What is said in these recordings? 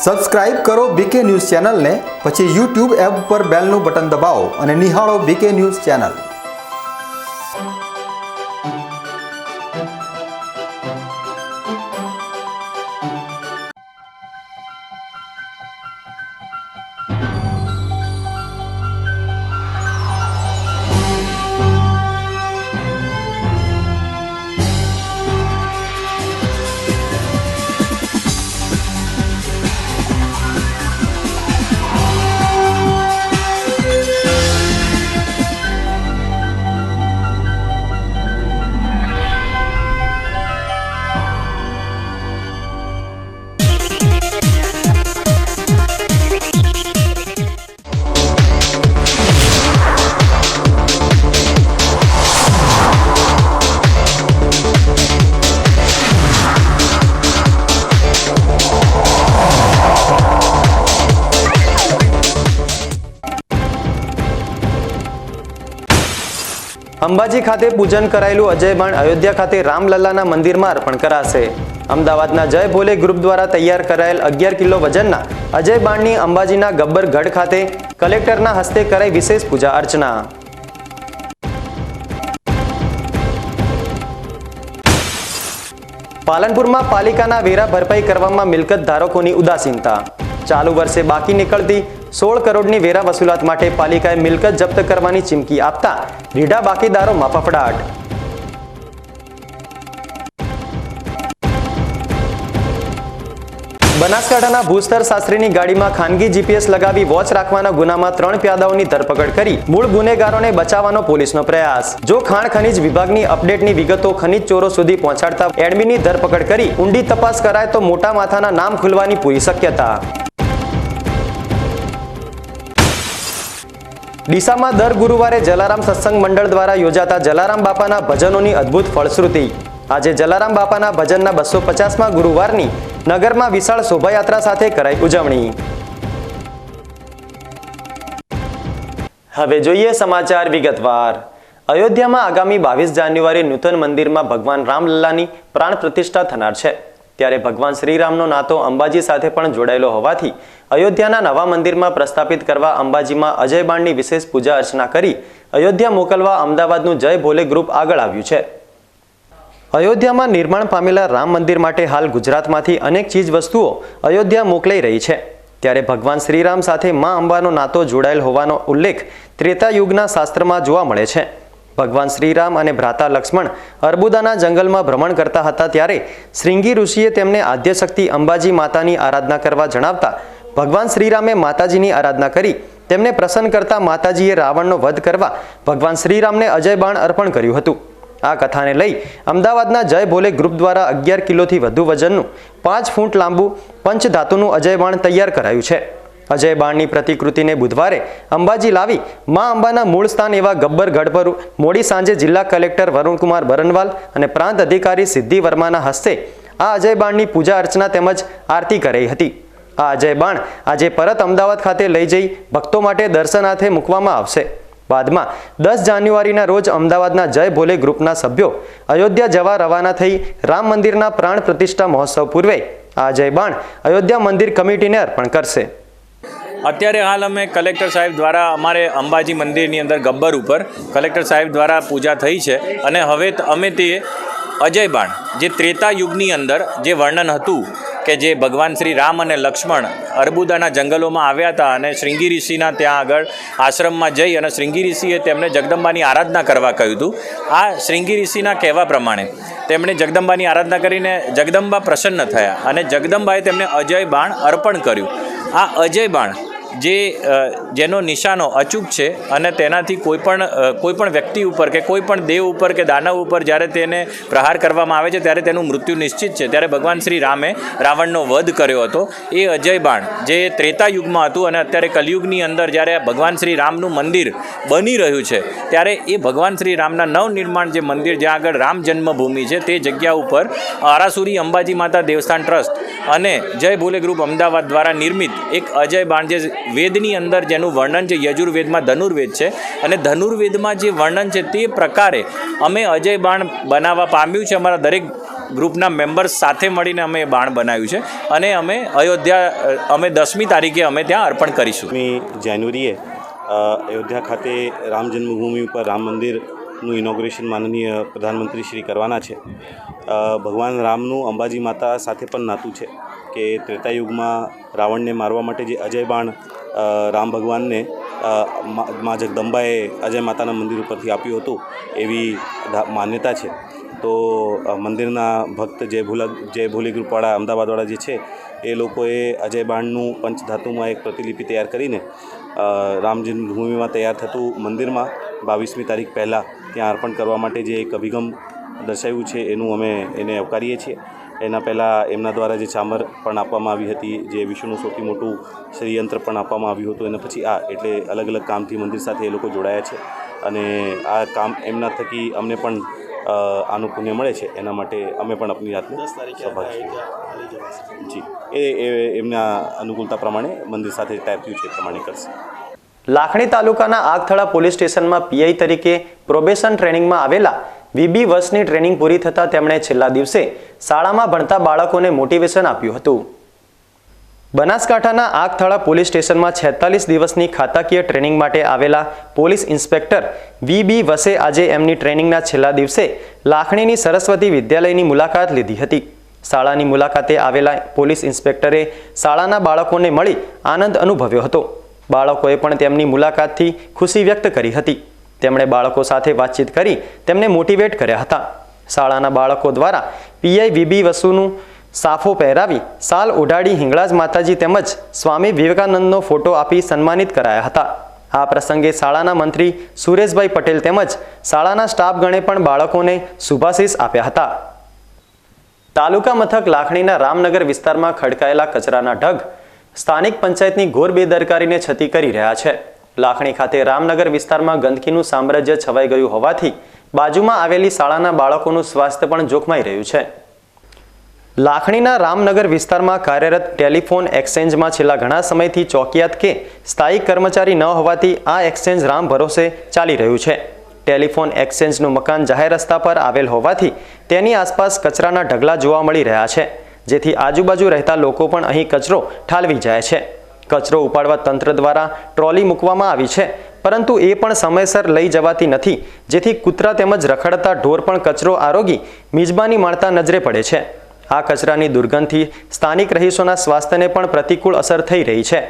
Subscribe કરો બીકે news ચેનલને, પછી યુટ્યુબ એપ પર બેલનું બટન દબાવો અને નિહાળો બીકે ન્યૂઝ ચેનલ। અંબાજી ખાતે પૂજન કરાયેલું અજય બાણ અયોધ્યા ખાતે રામલલ્લાના મંદિરમાં અર્પણ કરાશે। અમદાવાદના જય ભોલે ગ્રુપ દ્વારા તૈયાર કરાયેલ 11 કિલો વજનના અજય બાણની અંબાજીના ગબ્બર ગઢ ખાતે કલેક્ટરના હસ્તે કરાઈ વિશેષ પૂજા અર્ચના। પાલનપુરમાં પાલિકાના વેરા ભરપાઈ કરવામાં મિલકત ધારકોની ઉદાસીનતા। ચાલુ વર્ષે બાકી નીકળતી 16 કરોડની વેરા વસૂલાત માટે પાલિકાએ મિલકત જપ્ત કરવાની ચીમકી આપતા રીઢા બાકીદારોમાં ફફડાટ। બનાસકાંઠાના ભૂસ્તર શાસ્ત્રીની ગાડીમાં ખાનગી જીપીએસ લગાવી વોચ રાખવાના ગુનામાં 3 પ્યાદાઓની ધરપકડ કરી મૂળ ગુનેગારોને બચાવવાનો પોલીસનો પ્રયાસ। જો ખાણ ખનીજ વિભાગની અપડેટની વિગતો ખનીજ ચોરો સુધી પહોંચાડતા એડમીની ધરપકડ કરી ઊંડી તપાસ કરાય તો મોટા માથાના નામ ખુલવાની પૂરી શક્યતા। ડીસામાં દર ગુરુવારે જલારામ સત્સંગ મંડળ દ્વારા યોજાતા જલારામ બાપાના ભજનોની અદ્ભુત ફળશ્રુતિ। આજે જલારામ બાપાના ભજનના 250મા ગુરુવારની નગરમાં વિશાળ શોભાયાત્રા સાથે કરાઈ ઉજવણી। હવે જોઈએ સમાચાર વિગતવાર। અયોધ્યામાં આગામી 22 જાન્યુઆરી નૂતન મંદિરમાં ભગવાન રામલલ્લાની પ્રાણ પ્રતિષ્ઠા થનાર છે। ત્યારે ભગવાન શ્રીરામનો નાતો અંબાજી સાથે પણ જોડાયેલો હોવાથી અયોધ્યાના નવા મંદિરમાં પ્રસ્થાપિત કરવા અંબાજીમાં અજય બાણની વિશેષ પૂજા અર્ચના કરી અયોધ્યા મોકલવા અમદાવાદનું જય ભોલે ગ્રુપ આગળ આવ્યું છે। અયોધ્યામાં નિર્માણ પામેલા રામ મંદિર માટે હાલ ગુજરાતમાંથી અનેક ચીજ વસ્તુઓ અયોધ્યા મોકલાઈ રહી છે। ત્યારે ભગવાન શ્રીરામ સાથે મા અંબાનો નાતો જોડાયેલ હોવાનો ઉલ્લેખ ત્રેતા યુગના શાસ્ત્રમાં જોવા મળે છે। ભગવાન શ્રીરામ અને ભ્રાતા લક્ષ્મણ અર્બુદાના જંગલમાં ભ્રમણ કરતા હતા ત્યારે શ્રીંગી ઋષિએ તેમને આદ્યશક્તિ અંબાજી માતાની આરાધના કરવા જણાવતા ભગવાન શ્રીરામે માતાજીની આરાધના કરી તેમને પ્રસન્ન કરતા માતાજીએ રાવણનો વધ કરવા ભગવાન શ્રીરામને અજય બાણ અર્પણ કર્યું હતું। આ કથાને લઈ અમદાવાદના જય ભોલે ગ્રુપ દ્વારા 11 કિલોથી વધુ વજનનું 5 ફૂટ લાંબુ પંચધાતુનું અજય બાણ તૈયાર કરાયું છે। અજય બાણની પ્રતિકૃતિને બુધવારે અંબાજી લાવી મા અંબાના મૂળ સ્થાન એવા ગબ્બર ગઢ પર મોડી સાંજે જિલ્લા કલેક્ટર વરુણકુમાર બરનવાલ અને પ્રાંત અધિકારી સિદ્ધિ વર્માના હસ્તે આ અજય બાણની પૂજા અર્ચના તેમજ આરતી કરાઈ હતી। આ અજય બાણ આજે પરત અમદાવાદ ખાતે લઈ જઈ ભક્તો માટે દર્શનાર્થે મૂકવામાં આવશે। બાદમાં 10 જાન્યુઆરીના રોજ અમદાવાદના જય ભોલે ગ્રુપના સભ્યો અયોધ્યા જવા રવાના થઈ રામ મંદિરના પ્રાણ પ્રતિષ્ઠા મહોત્સવ પૂર્વે આ અજય બાણ અયોધ્યા મંદિર કમિટીને અર્પણ કરશે। અત્યારે હાલ અમે કલેક્ટર સાહેબ દ્વારા અમારે અંબાજી મંદિરની અંદર ગબ્બર ઉપર કલેક્ટર સાહેબ દ્વારા પૂજા થઈ છે અને હવે અમે તે અજય બાણ જે ત્રેતા યુગની અંદર જે વર્ણન હતું કે જે ભગવાન શ્રી રામ અને લક્ષ્મણ અર્બુદાના જંગલોમાં આવ્યા હતા અને શ્રીંગી ઋષિના ત્યાં આગળ આશ્રમમાં જઈ અને શ્રીંગી ઋષિએ તેમને જગદંબાની આરાધના કરવા કહ્યું હતું। આ શ્રીંગી ષિના કહેવા પ્રમાણે તેમણે જગદંબાની આરાધના કરીને જગદંબા પ્રસન્ન થયા અને જગદંબાએ તેમને અજય બાણ અર્પણ કર્યું। આ અજય બાણ જેનો નિશાનો અચૂક છે અને તેનાથી કોઈપણ વ્યક્તિ ઉપર કે કોઈપણ દેવ ઉપર કે દાનવ ઉપર જ્યારે તેને પ્રહાર કરવામાં આવે છે ત્યારે તેનું મૃત્યુ નિશ્ચિત છે। ત્યારે ભગવાન શ્રી રામે રાવણનો વધ કર્યો હતો એ અજય બાણ જે ત્રેતા યુગમાં હતું અને અત્યારે કલયુગની અંદર જ્યારે ભગવાન શ્રી રામનું મંદિર બની રહ્યું છે ત્યારે એ ભગવાન શ્રી રામના નવનિર્માણ જે મંદિર જ્યાં આગળ રામ જન્મભૂમિ છે તે જગ્યા ઉપર આરાસુરી અંબાજી માતા દેવસ્થાન ટ્રસ્ટ અને જય ભોલે ગ્રુપ અમદાવાદ દ્વારા નિર્મિત એક અજય બાણ જે વેદની અંદર જેનું વર્ણન છે યજુર્વેદમાં ધનુર્વેદ છે અને ધનુર્વેદમાં જે વર્ણન છે તે પ્રકારે અમે અજય બાણ બનાવવા પામ્યું છે। અમારા દરેક ગ્રુપના મેમ્બર્સ સાથે મળીને અમે એ બાણ બનાવ્યું છે અને અમે અયોધ્યા અમે 10મી તારીખે અમે ત્યાં અર્પણ કરીશું. 8મી જાન્યુઆરીએ અયોધ્યા ખાતે રામ જન્મભૂમિ ઉપર રામ મંદિરનું ઇનોગ્રેશન માનનીય પ્રધાનમંત્રી શ્રી કરવાના છે. ભગવાન રામનું અંબાજી માતા સાથે પણ નાતું છે કે ત્રેતાયુગમાં રાવણને મારવા માટે જે અજય બાણ રામ ભગવાનને મા જગદંબાએ અજય માતાના મંદિર ઉપરથી આપ્યું હતું એવી માન્યતા છે. તો મંદિરના ભક્ત જય ભોલે ગ્રુપવાળા અમદાવાદવાળા જે છે એ લોકોએ અજય બાણનું પંચધાતુમાં એક પ્રતિલિપિ તૈયાર કરીને રામ જન્મભૂમિમાં તૈયાર થતું મંદિરમાં 22મી તારીખ પહેલાં ત્યાં અર્પણ કરવા માટે જે એક અભિગમ દર્શાવ્યું છે એનું અમે એને આવકારીએ છીએ. એના પહેલાં એમના દ્વારા જે ચામર પણ આપવામાં આવી હતી, જે વિશ્વનું સૌથી મોટું શ્રીયંત્ર પણ આપવામાં આવ્યું હતું, અને પછી એટલે અલગ અલગ કામથી મંદિર સાથે એ લોકો જોડાયા છે અને આ કામ એમના થકી અમને પણ આનું પુણ્ય મળે છે. એના માટે અમે પણ આપણી જાતને જી એ એમના અનુકૂળતા પ્રમાણે મંદિર સાથે ટાઈપ થયું છે એ પ્રમાણે કરશે. લાખણી તાલુકાના આગથળા પોલીસ સ્ટેશનમાં પીઆઈ તરીકે પ્રોબેશન ટ્રેનિંગમાં આવેલા 20 વર્ષની ટ્રેનિંગ પૂરી થતાં તેમણે છેલ્લા દિવસે શાળામાં ભણતા બાળકોને મોટિવેશન આપ્યું હતું. બનાસકાંઠાના આગથળા પોલીસ સ્ટેશનમાં 46 દિવસની ખાતાકીય ટ્રેનિંગ માટે આવેલા પોલીસ ઇન્સ્પેક્ટર વી વસે આજે એમની ટ્રેનિંગના છેલ્લા દિવસે લાખણીની સરસ્વતી વિદ્યાલયની મુલાકાત લીધી હતી. શાળાની મુલાકાતે આવેલા પોલીસ ઇન્સ્પેક્ટરે શાળાના બાળકોને મળી આનંદ અનુભવ્યો હતો. બાળકોએ પણ તેમની મુલાકાતથી ખુશી વ્યક્ત કરી હતી. તેમણે બાળકો સાથે વાતચીત કરી તેમને મોટિવેટ કર્યા હતા. શાળાના બાળકો દ્વારા પીઆઈ વી વસુનું સાફો પહેરાવી સાલ ઓઢાડી હિંગળાજ માતાજી તેમજ સ્વામી વિવેકાનંદનો ફોટો આપી સન્માનિત કરાયા હતા. આ પ્રસંગે શાળાના મંત્રી સુરેશભાઈ પટેલ તેમજ શાળાના સ્ટાફગણે પણ બાળકોને શુભાશીષ આપ્યા હતા. તાલુકા મથક લાખણીના રામનગર વિસ્તારમાં ખડકાયેલા કચરાના ઢગ સ્થાનિક પંચાયતની ઘોર બેદરકારીને છતી કરી રહ્યા છે. લાખણી ખાતે રામનગર વિસ્તારમાં ગંદકીનું સામ્રાજ્ય છવાઈ ગયું હોવાથી બાજુમાં આવેલી શાળાના બાળકોનું સ્વાસ્થ્ય પણ જોખમાઈ રહ્યું છે. લાખણીના રામનગર વિસ્તારમાં કાર્યરત ટેલિફોન એક્સચેન્જમાં છેલ્લા ઘણા સમયથી ચોકિયાત કે સ્થાયી કર્મચારી ન હોવાથી આ એક્સચેન્જ રામ ભરોસે ચાલી રહ્યું છે. ટેલિફોન એક્સચેન્જનું મકાન જાહેર રસ્તા પર આવેલ હોવાથી તેની આસપાસ કચરાના ઢગલા જોવા મળી રહ્યા છે, જેથી આજુબાજુ રહેતા લોકો પણ અહીં કચરો ઠાલવી જાય છે. કચરો ઉપાડવા તંત્ર દ્વારા ટ્રોલી મૂકવામાં આવી છે, પરંતુ એ પણ સમયસર લઈ જવાતી નથી, જેથી કૂતરા તેમજ રખડતા ઢોર પણ કચરો આરોગી મિજબાની માણતા નજરે પડે છે. આ કચરાની દુર્ગંધથી સ્થાનિક રહીશોના સ્વાસ્થ્યને પણ પ્રતિકૂળ અસર થઈ રહી છે.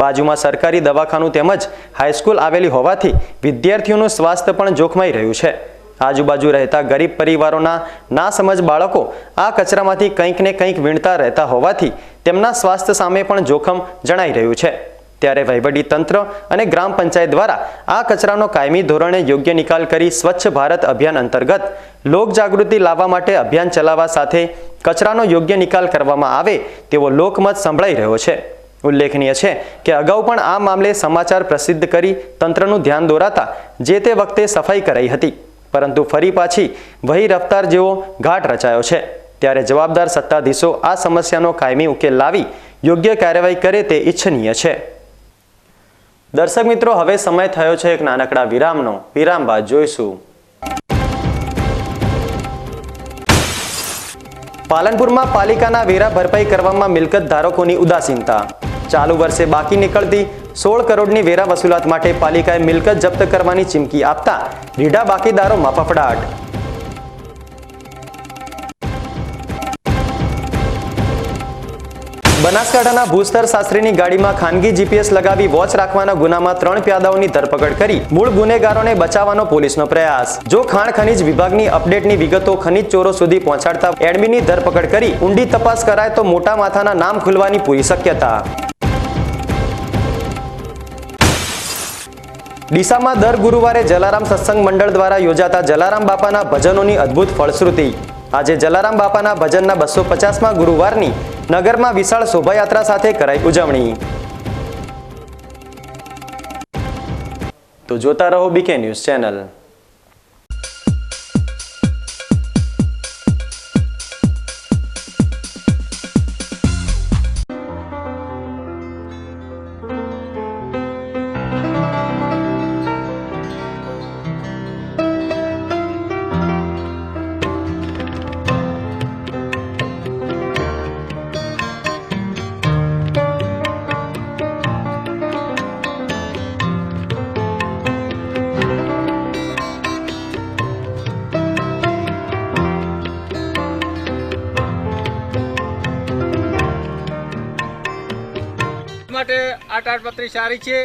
બાજુમાં સરકારી દવાખાનું તેમજ હાઈસ્કૂલ આવેલી હોવાથી વિદ્યાર્થીઓનું સ્વાસ્થ્ય પણ જોખમાઈ રહ્યું છે. આજુબાજુ રહેતા ગરીબ પરિવારોના નાસમજ બાળકો આ કચરામાંથી કંઈક ને કંઈક વીણતા રહેતા હોવાથી તેમના સ્વાસ્થ્ય સામે પણ જોખમ જણાઈ રહ્યું છે. ત્યારે વહીવટી તંત્ર અને ગ્રામ પંચાયત દ્વારા આ કચરાનો કાયમી ધોરણે યોગ્ય નિકાલ કરી સ્વચ્છ ભારત અભિયાન અંતર્ગત લોકજાગૃતિ લાવવા માટે અભિયાન ચલાવવા સાથે કચરાનો યોગ્ય નિકાલ કરવામાં આવે તેવો લોકમત સંભળાઈ રહ્યો છે. ઉલ્લેખનીય છે કે અગાઉ પણ આ મામલે સમાચાર પ્રસિદ્ધ કરી તંત્રનું ધ્યાન દોરાતા જે તે વખતે સફાઈ કરાઈ હતી, પરંતુ ફરી પાછી વહી રફતાર જેવો ઘાટ રચાયો છે. ત્યારે જવાબદાર સત્તાધીશો આ સમસ્યાનો કાયમી ઉકેલ લાવી યોગ્ય કાર્યવાહી કરે તે ઈચ્છનીય છે. દર્શક મિત્રો, હવે સમય થયો છે એક નાનકડા વિરામનો. વિરામ બાદ જોઈશું. પાલનપુરમાં પાલિકાના વેરા ભરપાઈ કરવામાં મિલકત ધારકોની ઉદાસીનતા. ચાલુ વર્ષે બાકી નીકળતી 16 કરોડની વેરા વસૂલાત માટે પાલિકાએ મિલકત જપ્ત કરવાની ચીમકી આપતા રીઢા બાકીદારોમાં ફફડાટ. બનાસકાંઠાના ભૂસ્તર શાસ્ત્રીની ગાડીમાં ખાનગી જીપીએસ લગાવી વોચ રાખવાના ગુનામાં 3 પ્યાદાઓની ધરપકડ કરી મૂળ ગુનેગારોને બચાવવાનો પોલીસનો પ્રયાસ. જો ખાણ ખનીજ વિભાગની અપડેટની વિગતો ખનીજ ચોરો સુધી પહોંચાડતા એડમીની ધરપકડ કરી ઊંડી તપાસ કરાય તો મોટા માથાના નામ ખુલવાની પૂરી શક્યતા. ડીસામાં દર ગુરુવારે જલારામ સત્સંગ મંડળ દ્વારા યોજાતા જલારામ બાપાના ભજનોની અદ્ભુત ફળશ્રુતિ. આજે જલારામ બાપાના ભજનના 250મા ગુરુવારની નગરમાં વિશાળ શોભાયાત્રા સાથે કરાઈ ઉજવણી. તો જોતા રહો બીકે ન્યૂઝ ચેનલ. માટે આ તાડપત્રી સારી છે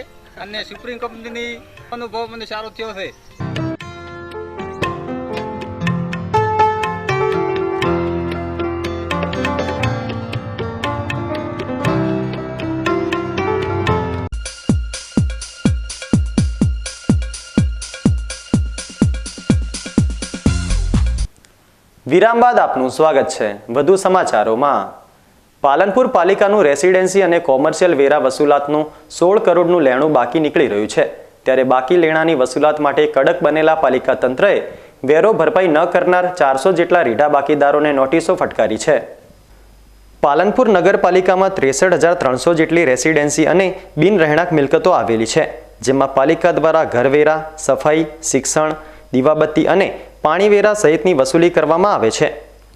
અને સુપ્રીમ કંપનીની અનુભવ મને સારો થયો છે. વિરામ બાદ આપનું સ્વાગત છે. વધુ સમાચારોમાં. પાલનપુર પાલિકાનું રેસિડેન્સી અને કોમર્શિયલ વેરા વસૂલાતનું 16 કરોડનું લેણું બાકી નીકળી રહ્યું છે. ત્યારે બાકી લેણાની વસૂલાત માટે કડક બનેલા પાલિકા તંત્રએ વેરો ભરપાઈ ન કરનાર 400 જેટલા રીઢા બાકીદારોને નોટિસો ફટકારી છે. પાલનપુર નગરપાલિકામાં 63,300 જેટલી રેસિડેન્સી અને બિન રહેણાંક મિલકતો આવેલી છે, જેમાં પાલિકા દ્વારા ઘરવેરા, સફાઈ, શિક્ષણ, દીવાબત્તી અને પાણીવેરા સહિતની વસૂલી કરવામાં આવે છે.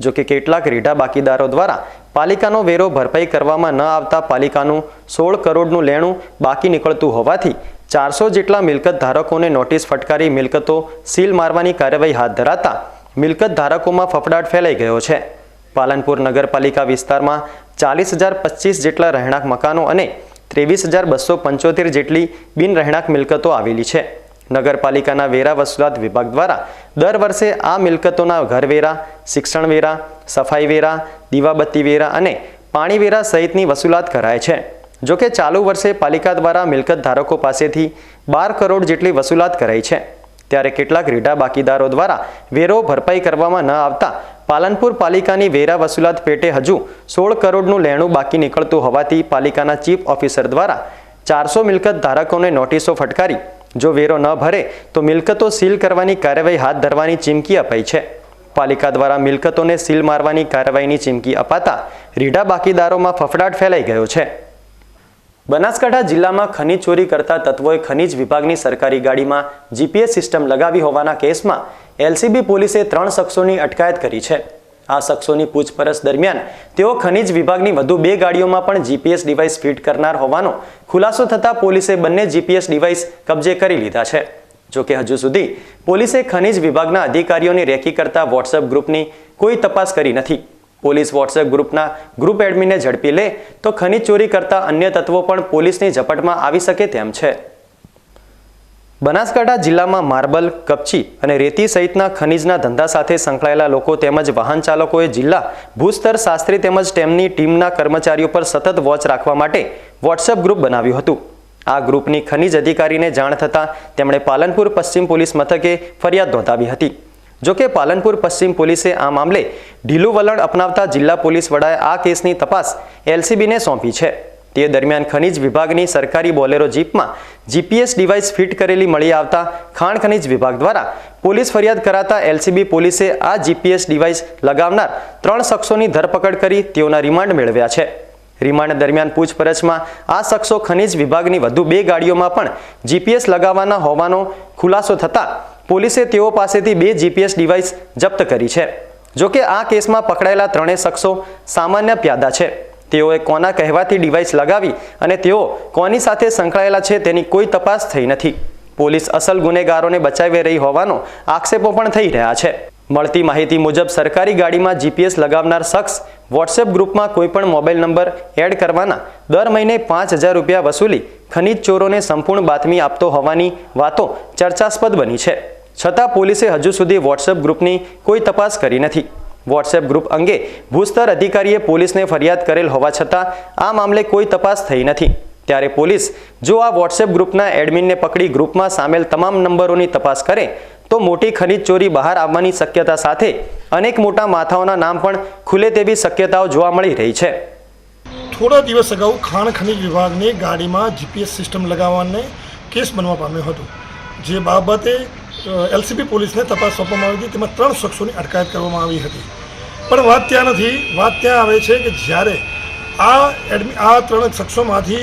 જો કે કેટલાક રીઢા બાકીદારો દ્વારા પાલિકાનો વેરો ભરપાઈ કરવામાં ન આવતા પાલિકાનું 16 કરોડનું લેણું બાકી નીકળતું હોવાથી 400 જેટલા મિલકત ધારકોને નોટિસ ફટકારી મિલકતો સીલ મારવાની કાર્યવાહી હાથ ધરાતા મિલકત ધારકોમાં ફફડાટ ફેલાઈ ગયો છે. પાલનપુર નગરપાલિકા વિસ્તારમાં 40,025 જેટલા રહેણાંક મકાનો અને 23,275 જેટલી બિન રહેણાંક મિલકતો આવેલી છે. નગરપાલિકાના વેરા વસૂલાત વિભાગ દ્વારા દર વર્ષે આ મિલકતોના ઘરવેરા, શિક્ષણ વેરા, સફાઈ વેરા, દીવાબત્તી વેરા અને પાણી વેરા સહિતની વસૂલાત કરાય છે. જો કે ચાલુ વર્ષે પાલિકા દ્વારા મિલકત ધારકો પાસેથી 12 કરોડ જેટલી વસૂલાત કરાઈ છે. ત્યારે કેટલાક રીઢા બાકીદારો દ્વારા વેરો ભરપાઈ કરવામાં ન આવતા પાલનપુર પાલિકાની વેરા વસૂલાત પેટે હજુ 16 કરોડનું લેણું બાકી નીકળતું હોવાથી પાલિકાના ચીફ ઓફિસર દ્વારા 400 મિલકત ધારકોને નોટિસો ફટકારી જો વેરો ન ભરે તો મિલકતો સીલ કરવાની કાર્યવાહી હાથ ધરવાની ચીમકી અપાઈ છે. પાલિકા દ્વારા મિલકતોને સીલ મારવાની કાર્યવાહીની ચીમકી અપાતા રીઢા બાકીદારોમાં ફફડાટ ફેલાઈ ગયો છે. બનાસકાંઠા જિલ્લામાં ખનીજ ચોરી કરતા તત્વોએ ખનીજ વિભાગની સરકારી ગાડીમાં જીપીએસ સિસ્ટમ લગાવી હોવાના કેસમાં એલસીબી પોલીસે 3 શખ્સોની અટકાયત કરી છે. આ શખ્સોની પૂછપરછ દરમિયાન તેઓ ખનીજ વિભાગની વધુ 2 ગાડીઓમાં પણ જીપીએસ ડિવાઇસ ફિટ કરનાર હોવાનો ખુલાસો થતાં પોલીસે બંને જીપીએસ ડિવાઇસ કબજે કરી લીધા છે. જોકે હજુ સુધી પોલીસે ખનીજ વિભાગના અધિકારીઓની રેકી કરતા વોટ્સએપ ગ્રુપની કોઈ તપાસ કરી નથી. પોલીસ વોટ્સએપ ગ્રુપના ગ્રુપ એડમિનને ઝડપી લે તો ખનીજ ચોરી કરતા અન્ય તત્વો પણ પોલીસની ઝપટમાં આવી શકે તેમ છે. બનાસકાંઠા જિલ્લામાં માર્બલ, કપચી અને રેતી સહિતના ખનીજના ધંધા સાથે સંકળાયેલા લોકો તેમજ વાહન ચાલકોએ જિલ્લા ભૂસ્તર શાસ્ત્રી તેમજ તેમની ટીમના કર્મચારીઓ પર સતત વોચ રાખવા માટે વોટ્સએપ ગ્રુપ બનાવ્યું હતું. આ ગ્રુપની ખનીજ અધિકારીને જાણ થતાં તેમણે પાલનપુર પશ્ચિમ પોલીસ મથકે ફરિયાદ નોંધાવી હતી. જોકે પાલનપુર પશ્ચિમ પોલીસે આ મામલે ઢીલું વલણ અપનાવતા જિલ્લા પોલીસ વડાએ આ કેસની તપાસ એલસીબીને સોંપી છે. તે દરમિયાન ખનીજ વિભાગની સરકારી બોલેરો જીપમાં જીપીએસ ડિવાઇસ ફિટ કરેલી મળી આવતા ખાણ ખનીજ વિભાગ દ્વારા પોલીસ ફરિયાદ કરાતા એલસીબી પોલીસે આ જીપીએસ ડિવાઇસ લગાવનાર 3 શખ્સોની ધરપકડ કરી તેઓના રિમાન્ડ મેળવ્યા છે. રિમાન્ડ દરમિયાન પૂછપરછમાં આ શખ્સો ખનીજ વિભાગની વધુ 2 ગાડીઓમાં પણ જીપીએસ લગાવવાના હોવાનો ખુલાસો થતાં પોલીસે તેઓ પાસેથી 2 જીપીએસ ડિવાઇસ જપ્ત કરી છે. જોકે આ કેસમાં પકડાયેલા 3 શખ્સો સામાન્ય પ્યાદા છે. તેઓએ કોના કહેવાથી ડિવાઇસ લગાવી અને તેઓ કોની સાથે સંકળાયેલા છે તેની કોઈ તપાસ થઈ નથી. પોલીસ અસલ ગુનેગારોને બચાવી રહી હોવાનો આક્ષેપો પણ થઈ રહ્યા છે. મળતી માહિતી મુજબ સરકારી ગાડીમાં જીપીએસ લગાવનાર શખ્સ વોટ્સએપ ગ્રુપમાં કોઈપણ મોબાઈલ નંબર એડ કરવાના દર મહિને 5,000 રૂપિયા વસૂલી ખનીજ ચોરોને સંપૂર્ણ બાતમી આપતો હોવાની વાતો ચર્ચાસ્પદ બની છે. છતાં પોલીસે હજુ સુધી વોટ્સએપ ગ્રુપની કોઈ તપાસ કરી નથી. વોટ્સએપ ગ્રુપ અંગે ભૂસ્તર અધિકારીએ પોલીસને ફરિયાદ કરેલ હોવા છતાં આ મામલે કોઈ તપાસ થઈ નથી. ત્યારે પોલીસ જો આ વોટ્સએપ ગ્રુપના એડમિનને પકડી ગ્રુપમાં સામેલ તમામ નંબરોની તપાસ કરે તો મોટી ખનીજ ચોરી બહાર આવવાની શક્યતા સાથે અનેક મોટા માથાઓના નામ પણ ખુલે તેવી શક્યતાઓ જોવા મળી રહી છે. થોડા દિવસ અગાઉ ખાણ ખનીજ વિભાગની ગાડીમાં જીપીએસ સિસ્ટમ લગાવવાને કેસ બનવા પામ્યો હતો. જે બાબતે એલસીબી પોલીસને તપાસ સોંપવામાં આવી હતી. તેમાં 3 શખ્સોની અટકાયત કરવામાં આવી હતી. પણ વાત ત્યાં નથી. વાત ત્યાં આવે છે કે જ્યારે આ 3 શખ્સોમાંથી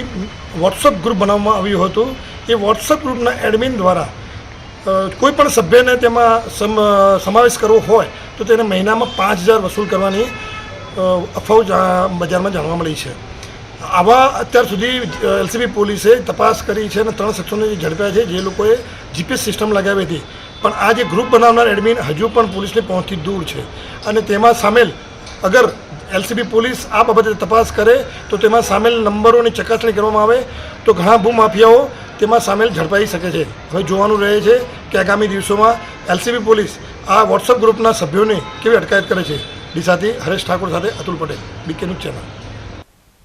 વોટ્સઅપ ગ્રુપ બનાવવામાં આવ્યું હતું, એ વોટ્સઅપ ગ્રુપના એડમિન દ્વારા કોઈ પણ સભ્યને તેમાં સમાવેશ કરવો હોય તો તેને મહિનામાં 5,000 વસૂલ કરવાની અફવાઓ બજારમાં જાણવા મળી છે. આવા અત્યાર સુધી એલસીબી પોલીસે તપાસ કરી છે અને 3 શખ્સોને ઝડપ્યા છે જે લોકોએ જીપીએસ સિસ્ટમ લગાવી હતી. પણ આ જે ગ્રુપ બનાવનાર એડમિન હજુ પણ પોલીસને પહોંચથી દૂર છે અને તેમાં સામેલ અગર એલસીબી પોલીસ આ બાબતે તપાસ કરે તો તેમાં સામેલ નંબરોની ચકાસણી કરવામાં આવે તો ઘણા ભૂમાફિયાઓ તેમાં સામેલ ઝડપાઈ શકે છે. હવે જોવાનું રહે છે કે આગામી દિવસોમાં એલસીબી પોલીસ આ વોટ્સઅપ ગ્રુપના સભ્યોને કેવી અટકાયત કરે છે. ડીસાથી હરેશ ઠાકોર સાથે Atul Patel, BK news channel.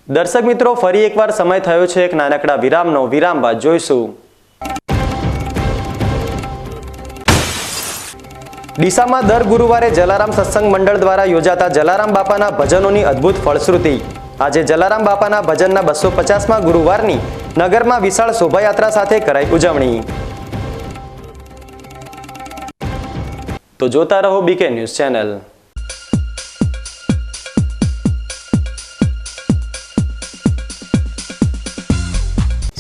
દર્શક મિત્રો, ફરી એકવાર સમય થયો છે એક નાનકડા વિરામનો. વિરામ બાદ જોઈશું. ડીસામાં દર ગુરુવારે જલારામ સત્સંગ મંડળ દ્વારા યોજાતા જલારામ બાપાના ભજનોની અદ્ભુત ફળશ્રુતિ. આજે જલારામ બાપાના ભજનના 250માં ગુરુવારની નગરમાં વિશાળ શોભાયાત્રા સાથે કરાઈ ઉજવણી. તો જોતા રહો બીકે ન્યૂઝ ચેનલ.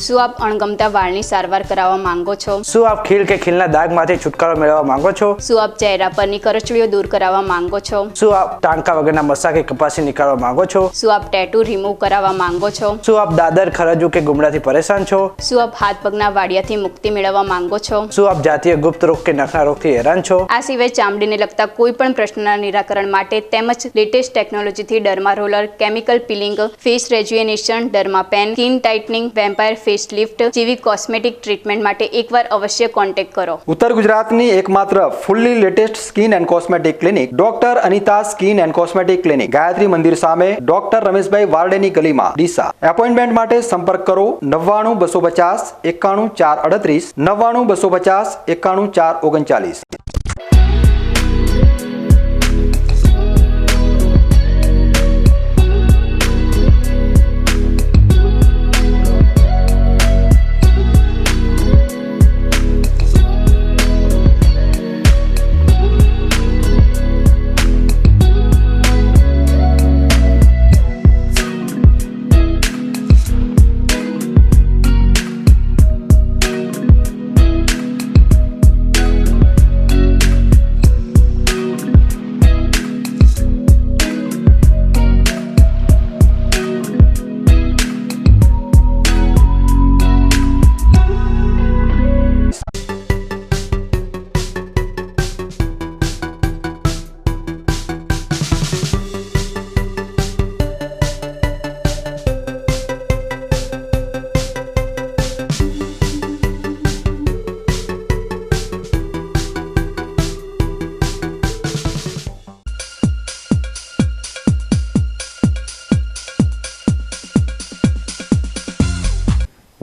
શું આપ અણગમતા વાળની સારવાર કરાવવા માંગો છો? શું આપ ખીલ કે ખીલના દાગમાંથી છુટકારો મેળવવા માંગો છો? શું આપ ચહેરા પરની કરચલીઓ દૂર કરાવવા માંગો છો? શું આપ ટાંકા વગરના મસા કે કપાસી નીકાળવા માંગો છો? શું આપ ટેટુ રિમૂવ કરાવવા માંગો છો? શું આપ દાદર, ખરજુ કે ગુમડાથી પરેશાન છો? શું આપ હાથ પગના વાડિયાથી મુક્તિ મેળવવા માંગો છો? શું આપ જાતીય ગુપ્ત રોગ કે નખના રોગથી હેરાન છો? આ સિવાય ચામડીને લગતા કોઈ પણ પ્રશ્નના નિરાકરણ માટે તેમજ લેટેસ્ટ ટેકનોલોજીથી derma roller, chemical peeling, face rejuvenation, derma pen, skin tightening, vampire face lift જેવી કોસ્મેટિક ટ્રીટમેન્ટ માટે એકવાર અવશ્ય કોન્ટેક્ટ કરો. ઉત્તર ગુજરાતની એકમાત્ર fully latest skin and cosmetic clinic doctor Anita skin and cosmetic clinic, Gayatri Mandir સામે, ડોક્ટર રમેશભાઈ વારડેની ગલીમાં, ડીસા. એપોઇન્ટમેન્ટ માટે સંપર્ક કરો 99 250 91 438 99 250 91 439.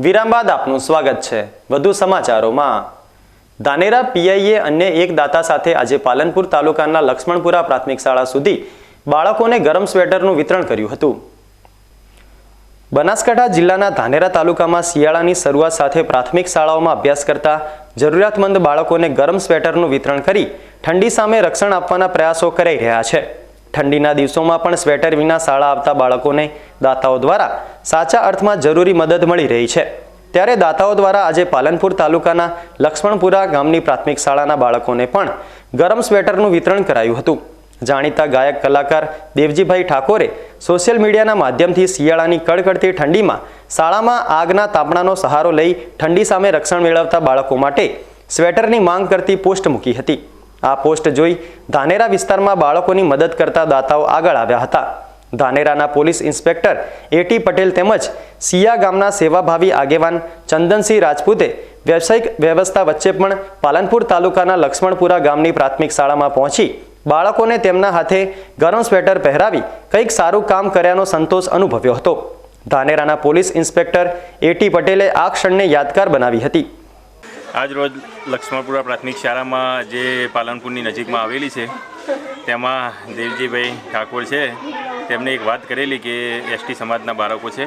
વિરામ બાદ આપનું સ્વાગત છે. વધુ સમાચારોમાં. ધાનેરા પીઆઈએ અન્ય એક દાતા સાથે આજે પાલનપુર તાલુકાના લક્ષ્મણપુરા પ્રાથમિક શાળા સુધી બાળકોને ગરમ સ્વેટરનું વિતરણ કર્યું હતું. બનાસકાંઠા જિલ્લાના ધાનેરા તાલુકામાં શિયાળાની શરૂઆત સાથે પ્રાથમિક શાળાઓમાં અભ્યાસ કરતા જરૂરિયાતમંદ બાળકોને ગરમ સ્વેટરનું વિતરણ કરી ઠંડી સામે રક્ષણ આપવાના પ્રયાસો કરાઈ રહ્યા છે. ઠંડીના દિવસોમાં પણ સ્વેટર વિના શાળા આવતા બાળકોને દાતાઓ દ્વારા સાચા અર્થમાં જરૂરી મદદ મળી રહી છે. ત્યારે દાતાઓ દ્વારા આજે પાલનપુર તાલુકાના લક્ષ્મણપુરા ગામની પ્રાથમિક શાળાના બાળકોને પણ ગરમ સ્વેટરનું વિતરણ કરાયું હતું. જાણીતા ગાયક કલાકાર દેવજીભાઈ ઠાકોરે સોશિયલ મીડિયાના માધ્યમથી શિયાળાની કડકડતી ઠંડીમાં શાળામાં આગના તાપણાનો સહારો લઈ ઠંડી સામે રક્ષણ મેળવતા બાળકો માટે સ્વેટરની માંગ કરતી પોસ્ટ મૂકી હતી. આ પોસ્ટ જોઈ ધાનેરા વિસ્તારમાં બાળકોની મદદ કરતા દાતાઓ આગળ આવ્યા હતા. ધાનેરાના પોલીસ ઇન્સ્પેક્ટર એટી પટેલ તેમજ સિયા ગામના સેવાભાવી આગેવાન ચંદનસિંહ રાજપૂતે વ્યવસાયિક વ્યવસ્થા વચ્ચે પણ પાલનપુર તાલુકાના લક્ષ્મણપુરા ગામની પ્રાથમિક શાળામાં પહોંચી બાળકોને તેમના હાથે ગરમ સ્વેટર પહેરાવી કંઈક સારું કામ કર્યાનો સંતોષ અનુભવ્યો હતો. ધાનેરાના પોલીસ ઇન્સ્પેક્ટર એટી પટેલે આ ક્ષણને યાદગાર બનાવી હતી. આજ રોજ લક્ષ્મણપુરા પ્રાથમિક શાળામાં જે પાલનપુરની નજીકમાં આવેલી છે તેમાં દેવજીભાઈ ઠાકોર છે તેમણે એક વાત કરેલી કે એસટી સમાજના બાળકો છે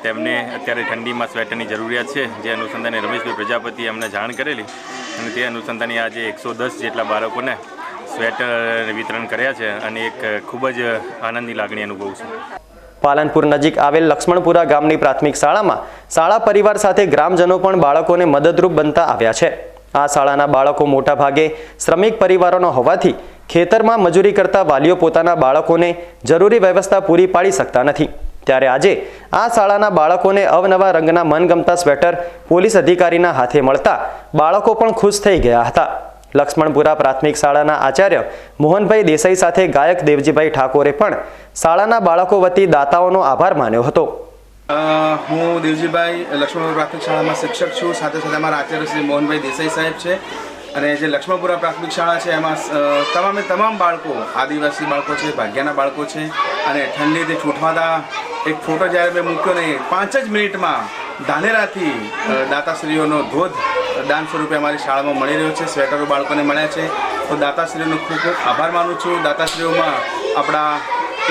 તેમને અત્યારે ઠંડીમાં સ્વેટરની જરૂરિયાત છે. જે અનુસંધાને રમેશભાઈ પ્રજાપતિએ અમને જાણ કરેલી અને તે અનુસંધાને આજે 110 જેટલા બાળકોને સ્વેટર વિતરણ કર્યા છે અને એક ખૂબ જ આનંદની લાગણી અનુભવું છું. પાલનપુર નજીક આવેલ લક્ષ્મણપુરા ગામની પ્રાથમિક શાળામાં શાળા પરિવાર સાથે ગ્રામજનો પણ બાળકોને મદદરૂપ બનતા આવ્યા છે. આ શાળાના બાળકો મોટા ભાગે શ્રમિક પરિવારોનો હોવાથી ખેતરમાં મજૂરી કરતા વાલીઓ પોતાના બાળકોને જરૂરી વ્યવસ્થા પૂરી પાડી શકતા નથી. ત્યારે આજે આ શાળાના બાળકોને અવનવા રંગના મનગમતા સ્વેટર પોલીસ અધિકારીના હાથે મળતા બાળકો પણ ખુશ થઈ ગયા હતા. લક્ષ્મણપુરા પ્રાથમિક શાળાના આચાર્ય મોહનભાઈ દેસાઈ સાથે ગાયક દેવજીભાઈ ઠાકોરે પણ શાળાના બાળકો વતી દાતાઓનો આભાર માન્યો હતો. હું દેવજીભાઈ લક્ષ્મણપુરા પ્રાથમિક શાળામાં શિક્ષક છું. સાથે સાથે અમારા આચાર્ય શ્રી મોહનભાઈ દેસાઈ સાહેબ છે. અને જે લક્ષ્મણપુરા પ્રાથમિક શાળા છે એમાં તમામ બાળકો આદિવાસી બાળકો છે, ભાગ્યાના બાળકો છે. અને ઠંડીથી છૂટવાતા એક ફોટો જ્યારે મેં મૂક્યો ને 5 જ મિનિટમાં ધાનેરાથી દાતાશ્રીઓનો ધોધ દાન સ્વરૂપે અમારી શાળામાં મળી રહ્યો છે. સ્વેટરો બાળકોને મળ્યા છે. તો દાતાશ્રીઓનો ખૂબ ખૂબ આભાર માનું છું. દાતાશ્રીઓમાં આપણા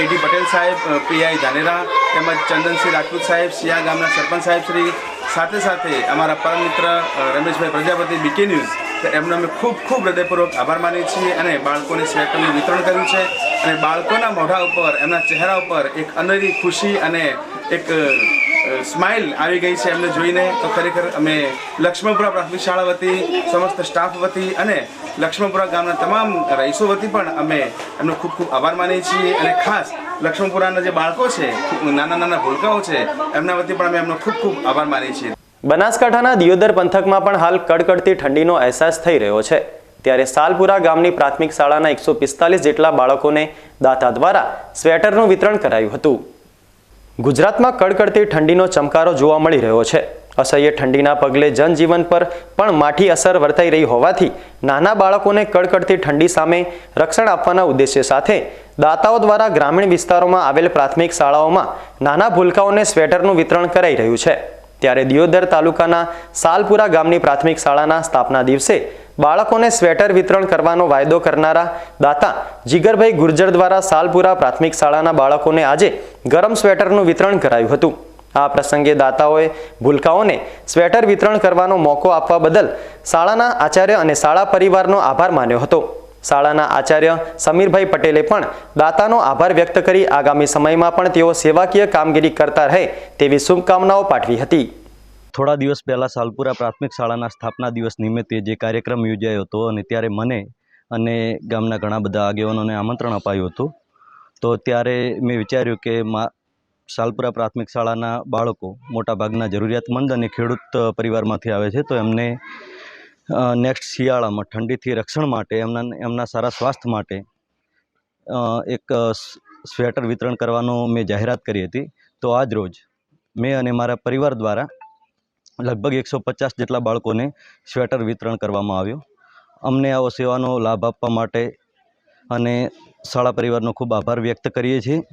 એડી પટેલ સાહેબ, પીઆઈ ધાનેરા, તેમજ ચંદનસિંહ રાજપૂત સાહેબ, સિયા ગામના સરપંચ સાહેબ શ્રી, સાથે સાથે અમારા પરમ મિત્ર રમેશભાઈ પ્રજાપતિ, બીકે ન્યૂઝ, એમનો અમે ખૂબ ખૂબ હૃદયપૂર્વક આભાર માનીએ છીએ. અને બાળકોને સ્વેટરનું વિતરણ કર્યું છે. અને બાળકોના મોઢા ઉપર, એમના ચહેરા ઉપર એક અનેરી ખુશી અને એક સ્માઇલ આવી ગઈ છે એમને જોઈને. તો ખરેખર અમે લક્ષ્મણપુરા પ્રાથમિક શાળા વતી, સમસ્ત સ્ટાફ વતી અને લક્ષ્મણપુરા ગામના તમામ રહીશો વતી પણ અમે એમનો ખૂબ ખૂબ આભાર માનીએ છીએ. અને ખાસ લક્ષ્મણપુરાના જે બાળકો છે, નાના નાના ભૂલકાઓ છે, એમના વતી પણ અમે એમનો ખૂબ ખૂબ આભાર માનીએ છીએ. બનાસકાંઠાના દિયોદર પંથકમાં પણ હાલ કડકડતી ઠંડીનો અહેસાસ થઈ રહ્યો છે. ત્યારે સાલપુરા ગામની પ્રાથમિક શાળાના 145 જેટલા બાળકોને દાતા દ્વારા સ્વેટરનું વિતરણ કરાયું હતું. ગુજરાતમાં કડકડતી ઠંડીનો ચમકારો જોવા મળી રહ્યો છે. અસહ્ય ઠંડીના પગલે જનજીવન પર પણ માઠી અસર વર્તાઈ રહી હોવાથી નાના બાળકોને કડકડતી ઠંડી સામે રક્ષણ આપવાના ઉદ્દેશ્ય સાથે દાતાઓ દ્વારા ગ્રામીણ વિસ્તારોમાં આવેલ પ્રાથમિક શાળાઓમાં નાના ભૂલકાઓને સ્વેટરનું વિતરણ કરાઈ રહ્યું છે. ત્યારે દિયોદર તાલુકાના સાલપુરા ગામની પ્રાથમિક શાળાના સ્થાપના દિવસે બાળકોને સ્વેટર વિતરણ કરવાનો વાયદો કરનારા દાતા જીગરભાઈ ગુર્જર દ્વારા સાલપુરા પ્રાથમિક શાળાના બાળકોને આજે ગરમ સ્વેટરનું વિતરણ કરાયું હતું. આ પ્રસંગે દાતાઓએ ભૂલકાઓને સ્વેટર વિતરણ કરવાનો મોકો આપવા બદલ શાળાના આચાર્ય અને શાળા પરિવારનો આભાર માન્યો હતો. શાળાના આચાર્ય સમીરભાઈ પટેલે પણ દાતાનો આભાર વ્યક્ત કરી આગામી સમયમાં પણ તેઓ સેવાકીય કામગીરી કરતા રહે તેવી શુભકામનાઓ પાઠવી હતી. થોડા દિવસ પહેલાં સાલપુરા પ્રાથમિક શાળાના સ્થાપના દિવસ નિમિત્તે જે કાર્યક્રમ યોજાયો હતો અને ત્યારે મને અને ગામના ઘણા બધા આગેવાનોને આમંત્રણ અપાયું હતું. તો ત્યારે મેં વિચાર્યું કે સાલપુરા પ્રાથમિક શાળાના બાળકો મોટાભાગના જરૂરિયાતમંદ અને ખેડૂત પરિવારમાંથી આવે છે. તો એમને નેક્સ્ટ શિયાળામાં ઠંડીથી રક્ષણ માટે, એમના સારા સ્વાસ્થ્ય માટે એક સ્વેટર વિતરણ કરવાનો મેં જાહેરાત કરી હતી. તો આજ રોજ મેં અને મારા પરિવાર દ્વારા લગભગ 150 જેટલા બાળકોને સ્વેટર વિતરણ કરવામાં આવ્યું. અમને આવો સેવાનો લાભ આપવા માટે અને શાળા પરિવારનો ખૂબ આભાર વ્યક્ત કરીએ છીએ.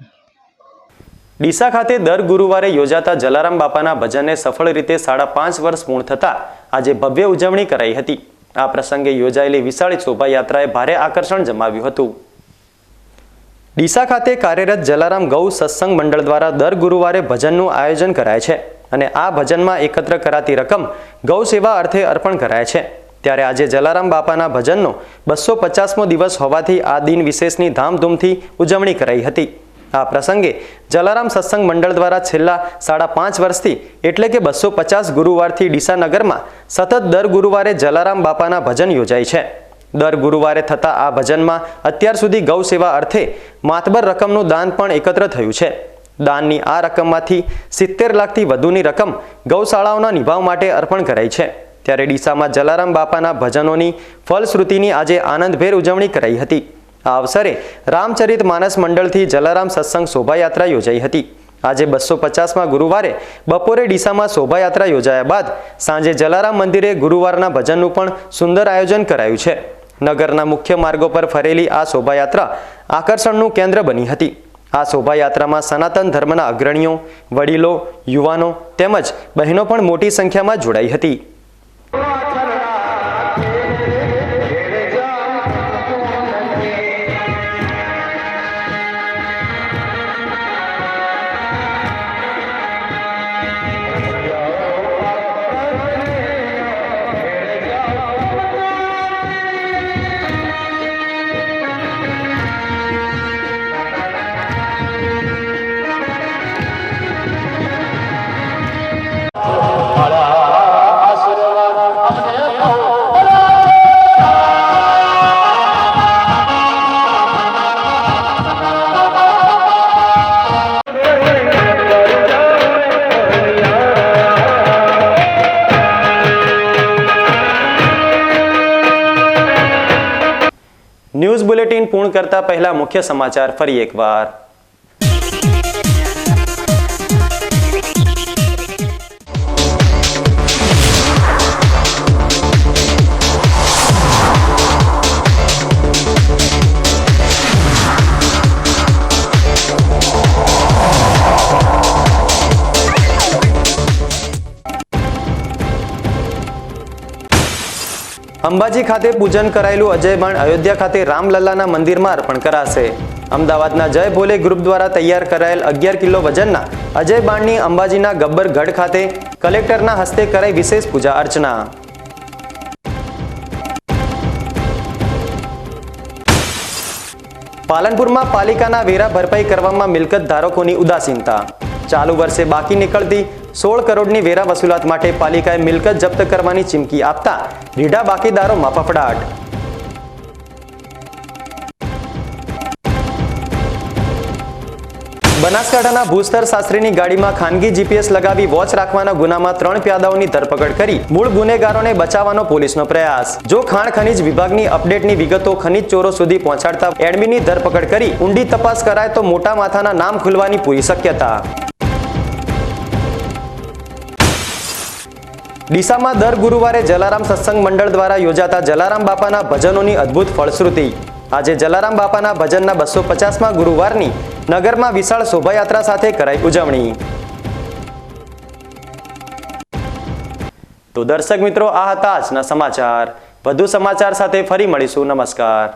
ડીસા ખાતે દર ગુરુવારે યોજાતા જલારામ બાપાના ભજનને સફળ રીતે 5.5 વર્ષ પૂર્ણ થતા આજે ભવ્ય ઉજવણી કરાઈ હતી. આ પ્રસંગે યોજાયેલી વિશાળ શોભાયાત્રાએ ભારે આકર્ષણ જમાવ્યું હતું. ડીસા ખાતે કાર્યરત જલારામ ગૌ સત્સંગ મંડળ દ્વારા દર ગુરુવારે ભજનનું આયોજન કરાય છે અને આ ભજનમાં એકત્ર કરાતી રકમ ગૌ સેવા અર્થે અર્પણ કરાય છે. ત્યારે આજે જલારામ બાપાના ભજનનો 250મો દિવસ હોવાથી આ દિન વિશેષની ધામધૂમથી ઉજવણી કરાઈ હતી. આ પ્રસંગે જલારામ સત્સંગ મંડળ દ્વારા છેલ્લા 5.5 વર્ષથી એટલે કે 250 ગુરુવારથી ડીસા નગરમાં સતત દર ગુરુવારે જલારામ બાપાના ભજન યોજાય છે. દર ગુરુવારે થતા આ ભજનમાં અત્યાર સુધી ગૌ સેવા અર્થે માતબર રકમનું દાન પણ એકત્ર થયું છે. દાનની આ રકમમાંથી 70 લાખથી વધુની રકમ ગૌશાળાઓના નિભાવ માટે અર્પણ કરાઈ છે. ત્યારે ડીસામાં જલારામ બાપાના ભજનોની ફલશ્રુતિની આજે આનંદભેર ઉજવણી કરાઈ હતી. આ અવસરે રામચરિત માનસ મંડળથી જલારામ સત્સંગ શોભાયાત્રા યોજાઈ હતી. આજે 250માં ગુરુવારે બપોરે ડીસામાં શોભાયાત્રા યોજાયા બાદ સાંજે જલારામ મંદિરે ગુરુવારના ભજનનું પણ સુંદર આયોજન કરાયું છે. નગરના મુખ્ય માર્ગો પર ફરેલી આ શોભાયાત્રા આકર્ષણનું કેન્દ્ર બની હતી. આ શોભાયાત્રામાં સનાતન ધર્મના અગ્રણીઓ, વડીલો, યુવાનો તેમજ બહેનો પણ મોટી સંખ્યામાં જોડાઈ હતી. આસુ ન્યૂઝ બુલેટિન પૂર્ણ કરતા પહેલા મુખ્ય સમાચાર ફરી એકવાર. અંબાજી ખાતે પૂજન કરાયેલું અજય બાણ અયોધ્યા ખાતે રામલલ્લાના મંદિરમાં અર્પણ કરાશે. અમદાવાદના જય ભોલે ગ્રુપ દ્વારા તૈયાર કરાયેલ 11 કિલો વજનના અજય બાણની અંબાજીના ગબ્બર ગઢ ખાતે કલેક્ટરના હસ્તે કરાઈ વિશેષ પૂજા અર્ચના. પાલનપુરમાં પાલિકાના વેરા ભરપાઈ કરવામાં મિલકત ધારકોની ઉદાસીનતા. ચાલુ વર્ષે બાકી નીકળતી 16 કરોડની વેરા વસૂલાત માટે પાલિકાએ મિલકત જપ્ત કરવાની ચીમકી આપતા રીઢા બાકીદારોમાં ફફડાટ. બનાસકાંઠાના ભૂસ્તર શાસ્ત્રીની ગાડીમાં ખાનગી જીપીએસ લગાવી વોચ રાખવાના ગુનામાં 3 પ્યાદાઓની ધરપકડ કરી મૂળ ગુનેગારોને બચાવવાનો પોલીસનો પ્રયાસ. જો ખાણ ખનીજ વિભાગની અપડેટની વિગતો ખનીજ ચોરો સુધી પહોંચાડતા એડમીની ધરપકડ કરી ઊંડી તપાસ કરાય તો મોટા માથાના નામ ખુલવાની પૂરી શક્યતા. ડીસામાં દર ગુરુવારે જલારામ સત્સંગ મંડળ દ્વારા યોજાતા જલારામ બાપાના ભજનોની અદ્ભુત ફળશ્રુતિ. આજે જલારામ બાપાના ભજનના 250મા ગુરુવારની નગરમાં વિશાળ શોભાયાત્રા સાથે કરાઈ ઉજવણી. તો દર્શક મિત્રો, આ હતા આજના સમાચાર. વધુ સમાચાર સાથે ફરી મળીશું. નમસ્કાર.